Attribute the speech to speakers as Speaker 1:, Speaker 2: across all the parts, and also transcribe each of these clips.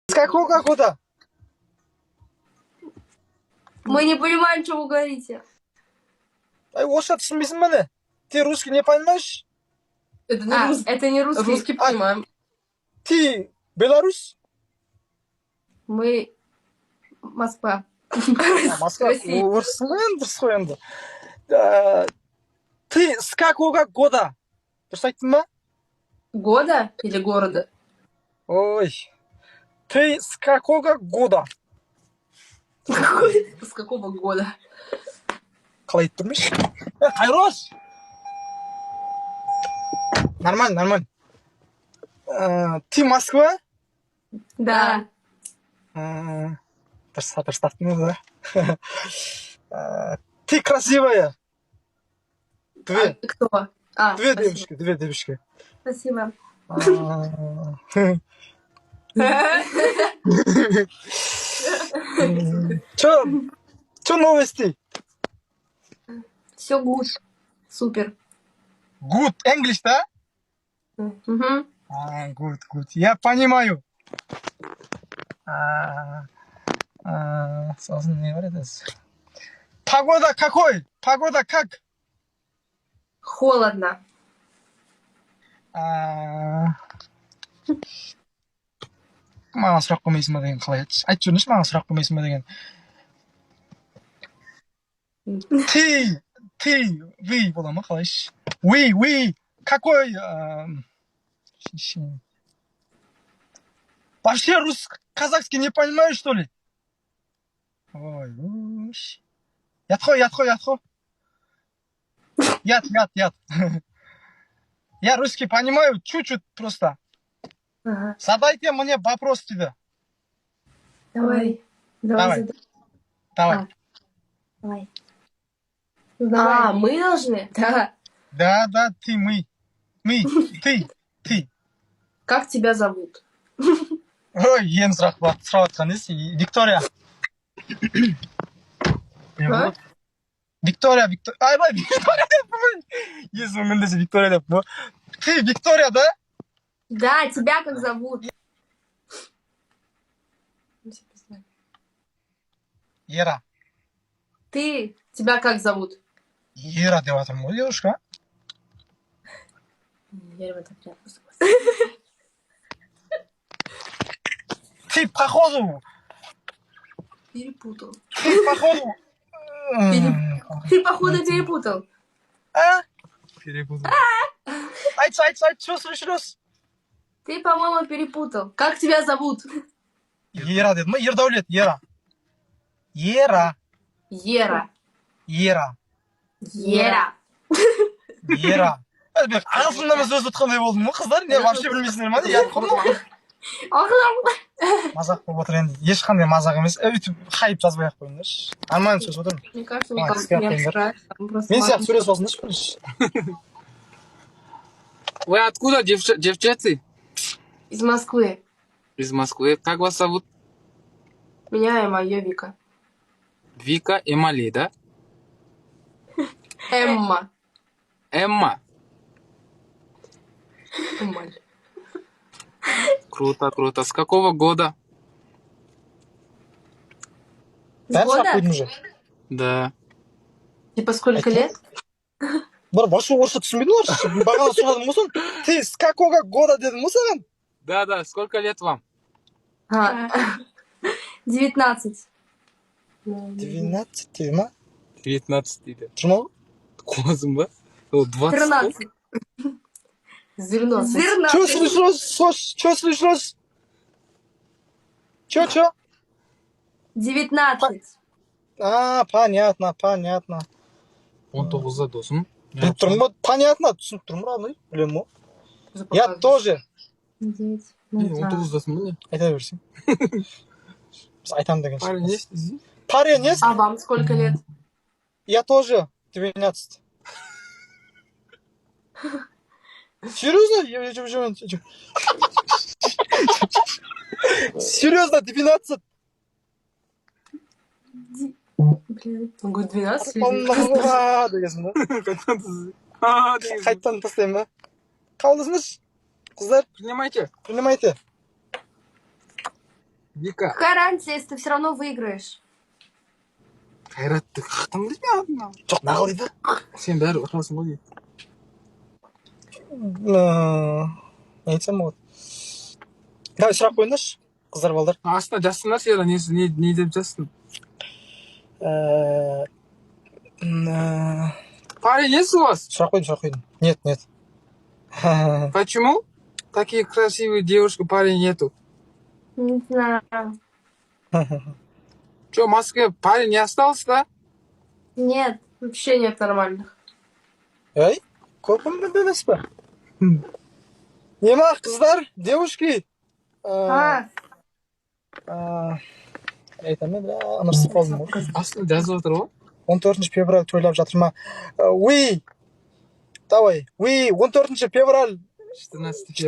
Speaker 1: С какого года?
Speaker 2: Мы не понимаем, что вы говорите.
Speaker 1: Оша түсінбейсің бе не? Ты русский не понимаешь?
Speaker 3: Это не русский.
Speaker 2: Это не русский.
Speaker 3: Русский понимаем.
Speaker 1: Ты белорус?
Speaker 2: Мы Москва.
Speaker 1: Москва.
Speaker 3: Россия.
Speaker 1: Орысың ғой енді, дұрыс қой енді. Ты с какого года? Дұрыс айттың ба?
Speaker 3: Года или города?
Speaker 1: Ой. Ты с какого года?
Speaker 3: С какого года?
Speaker 1: Қалай айтып тұрмайшы? Қайрос! Нормально, нормально. Ты Москва?
Speaker 2: Да.
Speaker 1: Дұрыс таптың да. Ты красивая. Две.
Speaker 3: Кто?
Speaker 1: Две
Speaker 3: Спасибо.
Speaker 1: девушки, две девушки.
Speaker 2: Спасибо.
Speaker 1: Чё новости?
Speaker 2: Все гуд. Супер.
Speaker 1: Good English, да?
Speaker 2: Угу.
Speaker 1: Good, good. Я понимаю. Сосын не говорит? Погода какой? Погода как?
Speaker 2: Холодно.
Speaker 1: Маған сұрақ қоймайсың ба деген қалай айтшы? Айтып жүріңізші, маған сұрақ қоймайсың ба деген. Ты, вы бола ма қалайшы? Вы, какой? Вообще казахский не понимаешь, что ли? Ой, ят қой. Ят. Я русский понимаю, чуть-чуть просто.
Speaker 2: Ага.
Speaker 1: Задайте мне вопрос тебе.
Speaker 2: Давай.
Speaker 1: Давай.
Speaker 2: Давай.
Speaker 3: Мы должны? Да.
Speaker 1: Да, ты, мы, ты.
Speaker 3: Как тебя зовут?
Speaker 1: Ой, ең сұрақ сұрап жатқан дейсің. Виктория. Виктория. Айбай, Виктория деп. Есімің міндесе Виктория деп. Ты Виктория, да?
Speaker 2: Да, тебя как зовут?
Speaker 1: Ера.
Speaker 3: Ты. Тебя как зовут?
Speaker 1: Ера деп жатырмын ғой, девушка.
Speaker 3: Я в это приятно.
Speaker 1: Ты, походу.
Speaker 3: Перепутал.
Speaker 2: Ты, походу, перепутал.
Speaker 1: Перепутал. Айт, что случилось?
Speaker 2: Ты, по-моему, перепутал.
Speaker 3: Как тебя зовут?
Speaker 1: Ера дедім, Ердәулет, Ера.
Speaker 3: Ера.
Speaker 1: Ағылшында мен сөз ұтқандай болдым ғой, қыздар. Не, вообще білмейсіңдер ма? Мазақ болып отыр енді. Ешқандай мазақ емес. Өйтіп хайп жазбай ақ қойыңдаршы. Нормально сөз отырмын.
Speaker 3: Мне кажется, он комплимент нравится.
Speaker 1: Мен сияқты сөйлесіп алсыңдаршы бірінші.
Speaker 4: Вы откуда, девчонки?
Speaker 3: Из Москвы.
Speaker 4: Из Москвы. Как вас зовут?
Speaker 3: Меня и моя Вика.
Speaker 4: Вика Эмали, да?
Speaker 3: Эмма.
Speaker 4: Эмма. Круто. С какого года?
Speaker 1: Бәрін сұрақ қойдым уже.
Speaker 4: Да.
Speaker 3: Типа сколько лет?
Speaker 1: Бар, башы орысша түсінбедің ғой? Бағана сұрадым ғой сон. Ты с какого года дедім ғой саған?
Speaker 4: Да. Сколько лет вам?
Speaker 2: 19.
Speaker 1: 12 дейді ма?
Speaker 4: 19 дейді.
Speaker 1: Тұрма ғой?
Speaker 4: Қозым ба? 20.
Speaker 2: 13.
Speaker 3: Зерно.
Speaker 1: Что случилось? Чё?
Speaker 2: 19.
Speaker 1: Понятно.
Speaker 4: 19-да досым.
Speaker 1: Біліп тұрмын ба? Понятно, түсініп тұрмын равный. Білем ғой. Я тоже.
Speaker 4: 19 досым ба не?
Speaker 1: Айта берсең. Біз айтам деген
Speaker 4: Парень есть?
Speaker 1: Парень есть?
Speaker 3: А вам сколько лет?
Speaker 1: Я тоже 12. Серьезно? Серьезно, 12?
Speaker 3: Он говорит 12 лет.
Speaker 1: Дегенсің ба? Қайттан тастаймын ба? Қабылдасыңыз, қыздар.
Speaker 4: Принимайте.
Speaker 1: Принимайте.
Speaker 4: Вика.
Speaker 2: Какая разница, если ты все равно выиграешь?
Speaker 4: Қайрат, ты қақтың білмей
Speaker 1: жоқ нағылайды.
Speaker 4: Сен бәрі ұтасың ғой дейді.
Speaker 1: Не айтсам болады. Давай сұрақ қойыңдаршы, қыздар балдар.
Speaker 4: Астына жазсыңдар сен не деп жазсың? Парень есть у вас?
Speaker 1: Сұрақ қойдым. Нет.
Speaker 4: Почему? Такие красивые девушки, парень нету.
Speaker 2: Не знаю.
Speaker 4: Че, в Москве парень не остался, да?
Speaker 2: Нет.
Speaker 3: Вообще нет нормальных.
Speaker 1: Ей, көпім емес пе? Нема, қыздар, девушки? Айтам енді, анырсып қалдым ғой.
Speaker 4: Астына жазып отыр ғой.
Speaker 1: 14 февраль тойлап жатыр ма? Oui, давай. Oui, 14 февраль. 14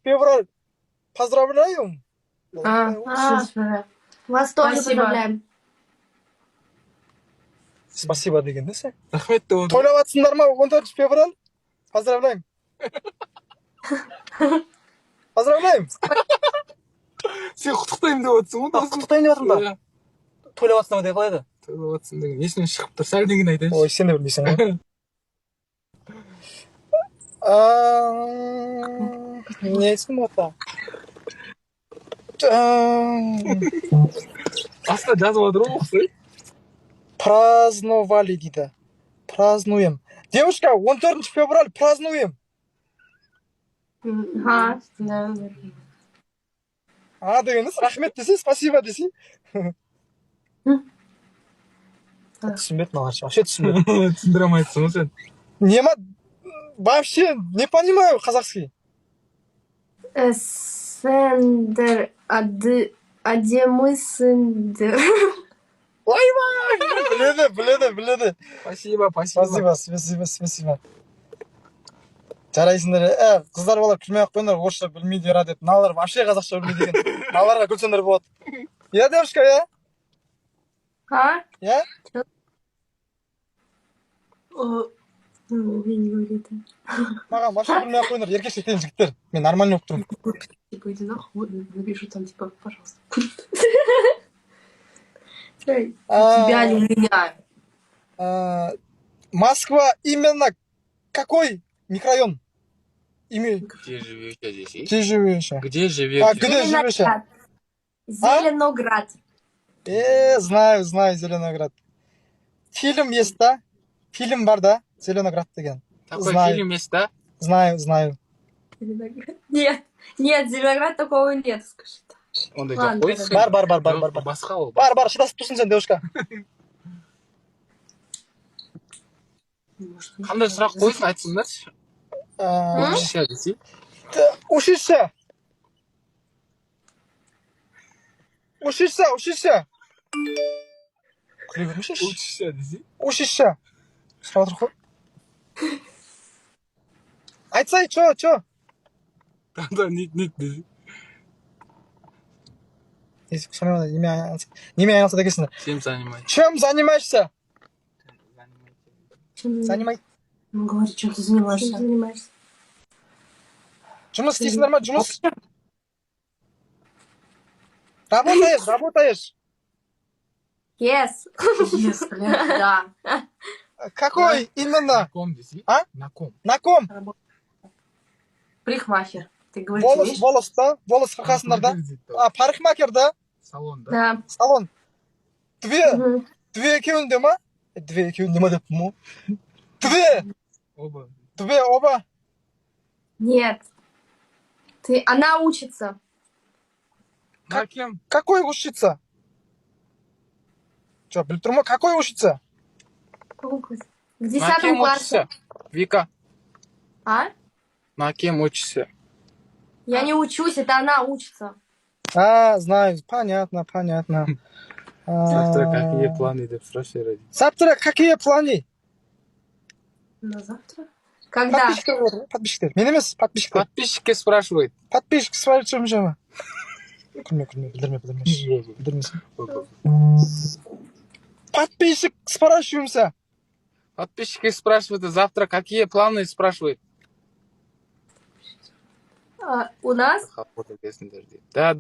Speaker 1: февраль. Поздравляю.
Speaker 3: Супер.
Speaker 2: Вас тоже
Speaker 3: Спасибо.
Speaker 2: поздравляем.
Speaker 1: Спасибо деген де сен.
Speaker 4: Рахмет деп отыр.
Speaker 1: Тойлап жатсыңдар ма? 14 февраль. Поздравляем. Поздравляем.
Speaker 4: Сен құттықтаймын деп отырсың ғой.
Speaker 1: Құттықтайын деп жатырмын да. Тойлап жатсыңдар ма деп қалай еді?
Speaker 4: Тойлап жатсың деген. Есімнен шығып тұр. Сәл деген айтайыншы.
Speaker 1: Ой, сен де білмейсің ғой. Не айтсам болады?
Speaker 4: Астына жазып отыр ғой ұқсай.
Speaker 1: Праздновали дейді. Празднуем. Девушка, 14 февраль празднуем.
Speaker 2: Ага.
Speaker 3: Да.
Speaker 1: Дегеніңіз, рахмет десе, спасибо десе. Түсінбедім ағаршы, вообще түсінбедім.
Speaker 4: Түсіндіре алмайсың ғой сен.
Speaker 1: Нема, вообще не понимаю қазақский.
Speaker 2: Сендер, адемысындер.
Speaker 1: Ойбай, біледі.
Speaker 4: Спасибо.
Speaker 1: Спасибо. Жарайсыңдар, қыздар балар күлмей ақ қойыңдар, орысша білмейді ера деп. Мыналар вообще қазақша білмейді екен. Мыналарға күлсеңдер болады. Я, девушка, я? Я?
Speaker 2: Не говори это.
Speaker 1: Маған вообще білмей ақ қойыңдар, еркекшектен жігіттер. Мен нормально оқып тұрмын.
Speaker 3: Типа, иди нахуй, напишу там, типа, пожалуйста. Тебя или меня?
Speaker 1: Москва именно какой микрорайон? Имя.
Speaker 4: Где живете здесь?
Speaker 1: Где живешь?
Speaker 4: Где живете?
Speaker 1: Где живешь?
Speaker 2: Зеленоград.
Speaker 1: Знаю, Зеленоград. Фильм есть, да? Фильм бар, да? Зеленоград деген.
Speaker 4: Такой
Speaker 1: Знаю.
Speaker 4: фильм есть, да?
Speaker 1: Знаю.
Speaker 2: Нет, Зеленоград такого нет, скажи.
Speaker 4: Ондай
Speaker 2: Ладно,
Speaker 4: жоқ қой.
Speaker 1: Бар.
Speaker 4: Басқа ол.
Speaker 1: Бар, шыдасып тұрсың сен, девушка.
Speaker 4: Қандай сұрақ қойсын айтсыңдаршы. Учишься десе.
Speaker 1: Учишься. Күле бермешінші.
Speaker 4: Учишься десе.
Speaker 1: Учишься. Сұрап отыр ғой. Айтсай, чо?
Speaker 4: Да, нет десе.
Speaker 1: Неме айналысады екенсіңдер.
Speaker 4: Чем занимаетесь?
Speaker 1: Чем занимаешься?
Speaker 3: Ну, говори, чем ты занимаешься?
Speaker 1: Жұмыс істейсіңдер ма? Жұмыс? Работаешь?
Speaker 2: Yes.
Speaker 3: Yes, блядь, да.
Speaker 1: Какой именно?
Speaker 4: На ком десе?
Speaker 1: А?
Speaker 4: На ком?
Speaker 1: На ком?
Speaker 3: Парикмахер. Ты говоришь, умеешь?
Speaker 1: Волос, да? Волос қақасыңдар да? Парикмахер, да?
Speaker 4: Салон, да?
Speaker 2: Да.
Speaker 1: Салон. Две
Speaker 2: Мгм.
Speaker 1: екеуінде ма? Две екеуінде ма деп му?
Speaker 4: Оба.
Speaker 1: Две оба?
Speaker 2: Нет. Она учится.
Speaker 4: На кем?
Speaker 1: Какой учится? Че, біліп тұрмын, какой учится?
Speaker 2: В
Speaker 4: На
Speaker 2: 10
Speaker 4: кем
Speaker 2: классе.
Speaker 4: учишься? Вика,
Speaker 2: А?
Speaker 4: на кем учишься?
Speaker 2: Я не учусь, это она учится.
Speaker 1: Знаю, понятно.
Speaker 4: Завтра какие планы деп сұрашы ради.
Speaker 1: Завтра какие планы?
Speaker 3: На завтра?
Speaker 2: Когда?
Speaker 1: Подписчиктер. Мен емес, подписчиктер.
Speaker 4: Подписчики спрашивают.
Speaker 1: Подписчик спрашивает, что мы. Күлме, білдірмесін. Подписчик спрашиваемся.
Speaker 4: Подписчики спрашивают, завтра какие планы спрашивают.
Speaker 2: У нас?
Speaker 4: Да.